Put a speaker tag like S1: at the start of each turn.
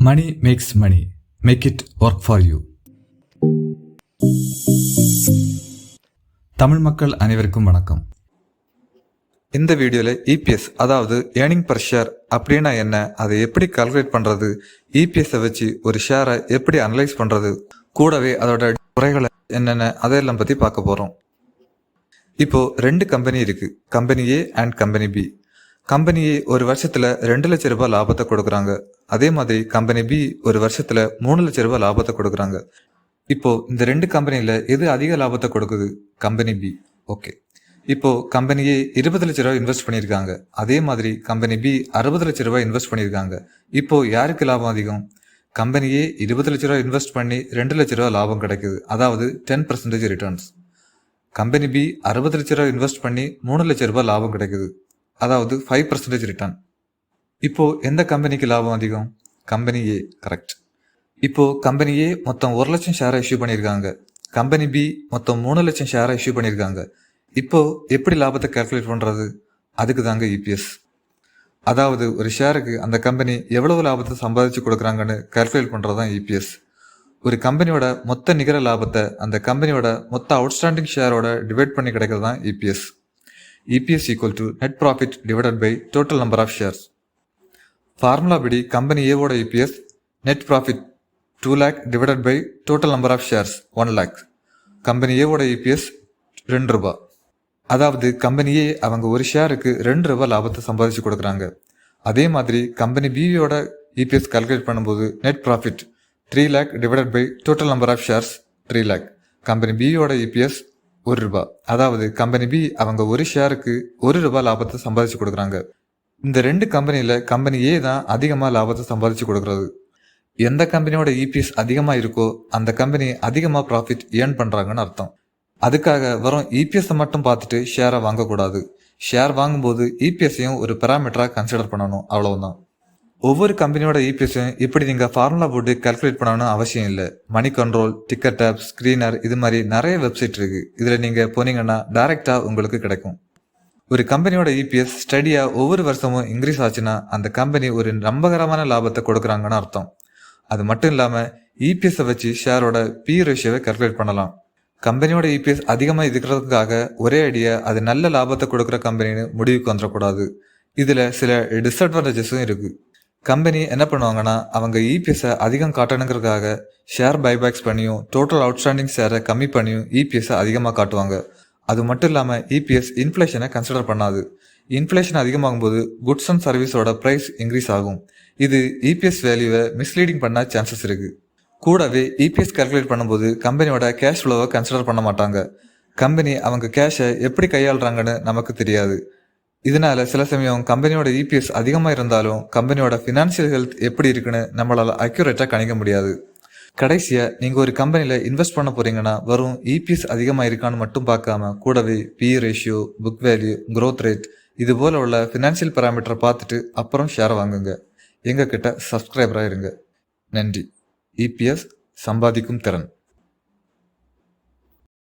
S1: Money makes money, make it work for you. Tamil மக்கள் அனைவருக்கும் வணக்கம். இந்த வீடியோவில் இபிஎஸ் அதாவது ஏர்னிங் பர் ஷேர் அப்படின்னா என்ன, அதை எப்படி கால்குலேட் பண்ணுறது, இபிஎஸ்ஸை வச்சு ஒரு ஷேரை எப்படி அனலைஸ் பண்ணுறது, கூடவே அதோட குறைகளை என்னென்ன அதையெல்லாம் பற்றி பார்க்க போகிறோம். இப்போது 2 கம்பெனி இருக்குது, company A and company B. Company A ஒரு வருஷத்தில் 2 லட்ச ரூபாய் லாபத்தை கொடுக்குறாங்க. அதே மாதிரி கம்பெனி பி ஒரு வருஷத்தில் 3 லட்ச ரூபாய் லாபத்தை கொடுக்குறாங்க. இப்போ இந்த 2 கம்பெனியில் எது அதிக லாபத்தை கொடுக்குது? Company B. ஓகே, இப்போ கம்பெனி ஏ 20 லட்ச ரூபாய் இன்வெஸ்ட் பண்ணியிருக்காங்க. அதே மாதிரி கம்பெனி பி 60 லட்ச ரூபாய் இன்வெஸ்ட் பண்ணியிருக்காங்க. இப்போ யாருக்கு லாபம் அதிகம்? கம்பெனி ஏ 20 லட்ச ரூபாய் இன்வெஸ்ட் பண்ணி 2 லட்ச ரூபாய் லாபம் கிடைக்குது, அதாவது 10% ரிட்டர்ன்ஸ். கம்பெனி பி 60 லட்ச ரூபாய் இன்வெஸ்ட் பண்ணி 3 லட்ச ரூபாய் லாபம் கிடைக்குது, அதாவது 5% ரிட்டர்ன். இப்போ எந்த கம்பெனிக்கு லாபம் அதிகம்? கம்பெனி ஏ. கரெக்ட். இப்போ கம்பெனி ஏ மொத்தம் 1 லட்சம் ஷேரை இஷ்யூ பண்ணியிருக்காங்க. கம்பெனி பி மொத்தம் 3 லட்சம் ஷேரை இஷ்யூ பண்ணியிருக்காங்க. இப்போ எப்படி லாபத்தை கால்குலேட் பண்ணுறது? அதுக்கு தாங்க இபிஎஸ். அதாவது ஒரு ஷேருக்கு அந்த கம்பெனி எவ்வளவு லாபத்தை சம்பாதிச்சு கொடுக்குறாங்கன்னு கால்குலேட் பண்ணுறது தான் இபிஎஸ். ஒரு கம்பெனியோட மொத்த நிகர லாபத்தை அந்த கம்பெனியோட மொத்த அவுட்ஸ்டாண்டிங் ஷேரோட டிவைட் பண்ணி கிடைக்கிறது தான் EPS. EPS equal to net profit divided by total number of shares. Formula படி கம்பெனி ஏவோட EPS net profit 2 lakh divided by total number of shares 1 lakh. Company ஏவோட EPS 2 ரூபாய். அதாவது கம்பெனி ஏ அவங்க ஒரு ஷேருக்கு 2 ரூபாய் லாபத்தை சம்பாதிச்சு கொடுக்குறாங்க. அதே மாதிரி கம்பெனி பியோட EPS கால்குலேட் பண்ணும்போது net profit 3 lakh divided by total number of shares 3 lakh. Company பியோட EPS 1 ரூபாய். அதாவது கம்பெனி பி அவங்க ஒரு ஷேருக்கு 1 ரூபாய் லாபத்தை சம்பாதிச்சு கொடுக்குறாங்க. இந்த 2 கம்பெனியில் கம்பெனி ஏ தான் அதிகமாக லாபத்தை சம்பாதிச்சு கொடுக்குறது. எந்த கம்பெனியோட இபிஎஸ் அதிகமாக இருக்கோ அந்த கம்பெனி அதிகமாக ப்ராஃபிட் ஏர்ன் பண்ணுறாங்கன்னு அர்த்தம். அதுக்காக வரும் இபிஎஸ்ஸை மட்டும் பார்த்துட்டு ஷேரை வாங்கக்கூடாது. ஷேர் வாங்கும்போது இபிஎஸ்ஸையும் ஒரு பெராமீட்டராக கன்சிடர் பண்ணணும், அவ்வளவுதான். ஒவ்வொரு கம்பெனியோட இபிஎஸ்ஸையும் இப்படி நீங்கள் ஃபார்முலா போட்டு கால்குலேட் பண்ணணும்னு அவசியம் இல்லை. Money control, ticker tape, screener, இது மாதிரி நிறைய வெப்சைட் இருக்கு. இதில் நீங்கள் போனீங்கன்னா டைரெக்டாக உங்களுக்கு கிடைக்கும். ஒரு கம்பெனியோட இபிஎஸ் ஸ்டடியாக ஒவ்வொரு வருஷமும் இன்க்ரீஸ் ஆச்சுன்னா அந்த கம்பெனி ஒரு நம்பகரமான லாபத்தை கொடுக்குறாங்கன்னு அர்த்தம். அது மட்டும் இல்லாமல் இபிஎஸ்ஸை வச்சு ஷேரோட பி ரேஷியோவை கால்குலேட் பண்ணலாம். கம்பெனியோட இபிஎஸ் அதிகமாக இருக்கிறதுக்காக ஒரே அடியாக அது நல்ல லாபத்தை கொடுக்குற கம்பெனின்னு முடிவுக்கு வந்துடக்கூடாது. இதில் சில டிஸ்அட்வான்டேஜஸும் இருக்குது. கம்பெனி என்ன பண்ணுவாங்கன்னா அவங்க இபிஎஸ்ஸை அதிகம் காட்டணுங்கிறதுக்காக ஷேர் பைபேக்ஸ் பண்ணியும் டோட்டல் அவுட்ஸ்டாண்டிங் ஷேரை கம்மி பண்ணியும் இபிஎஸ்ஸை அதிகமாக காட்டுவாங்க. அது மட்டும் இல்லாமல் இபிஎஸ் இன்ஃப்ளேஷனை கன்சிடர் பண்ணாது. இன்ஃப்ளேஷன் அதிகமாகும்போது குட்ஸ் அண்ட் சர்வீஸோட ப்ரைஸ் இன்க்ரீஸ் ஆகும். இது இபிஎஸ் வேல்யூவை மிஸ்லீடிங் பண்ண சான்சஸ் இருக்கு. கூடவே இபிஎஸ் கால்குலேட் பண்ணும்போது கம்பெனியோட கேஷ் ஃப்ளோவை கன்சிடர் பண்ண மாட்டாங்க. கம்பெனி அவங்க கேஷை எப்படி கையாளுறாங்கன்னு நமக்கு தெரியாது. இதனால சில சமயம் கம்பெனியோட இபிஎஸ் அதிகமாக இருந்தாலும் கம்பெனியோட ஃபினான்ஷியல் ஹெல்த் எப்படி இருக்குன்னு நம்மளால் அக்யூரேட்டாக கணிக்க முடியாது. கடைசியாக நீங்கள் ஒரு கம்பெனியில் இன்வெஸ்ட் பண்ண போறீங்கன்னா வரும் இபிஎஸ் அதிகமாக இருக்கான்னு மட்டும் பார்க்காம கூடவே B ratio, book value, growth rate, இது போல உள்ள ஃபினான்ஷியல் பேராமீட்டரை பார்த்துட்டு அப்புறம் ஷேர் வாங்குங்க. எங்ககிட்ட சப்ஸ்கிரைபராக இருங்க. நன்றி. இபிஎஸ் சம்பாதிக்கும் திறன்.